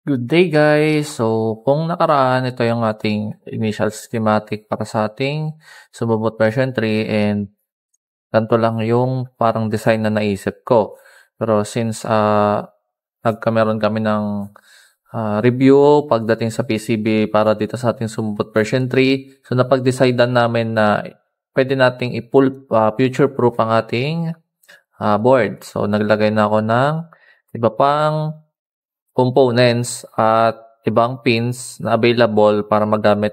Good day guys! So, kung nakaraan, ito yung ating initial schematic para sa ating Subobot version 3 and ganito lang yung parang design na naisip ko. Pero since nagkameron kami ng review pagdating sa PCB para dito sa ating Subobot version 3, so napag-decidean namin na pwede nating i-pull future-proof ang ating board. So, naglagay na ako ng iba pang components at ibang pins na available para magamit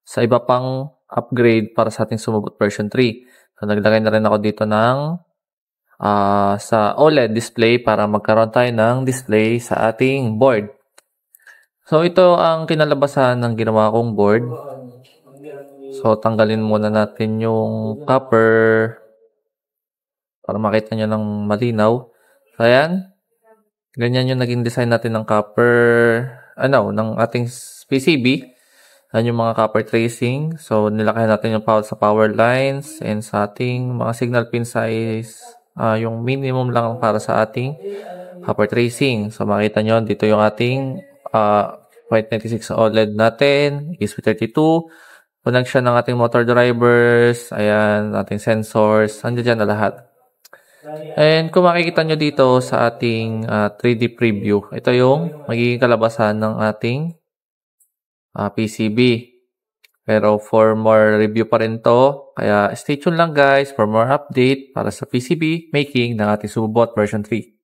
sa iba pang upgrade para sa ating Sumobot version 3. So, naglagay na rin ako dito ng sa OLED display para magkaroon tayo ng display sa ating board. So, ito ang kinalabasan ng ginawa kong board. So, tanggalin muna natin yung copper para makita nyo ng malinaw. So, ayan. Ganyan yung naging design natin ng ng ating PCB. Yan yung mga copper tracing. So, nilakay natin yung sa power lines and sa ating mga signal pin size, yung minimum lang para sa ating copper tracing. So, makita nyo, dito yung ating 0.96 OLED natin, ESP32, connection ng ating motor drivers, ayan, ating sensors, andyan dyan na lahat. And kung makikita nyo dito sa ating 3D preview, ito yung magiging kalabasan ng ating PCB. Pero for more review pa rin to, kaya stay tuned lang guys for more update para sa PCB making ng ating Subobot version 3.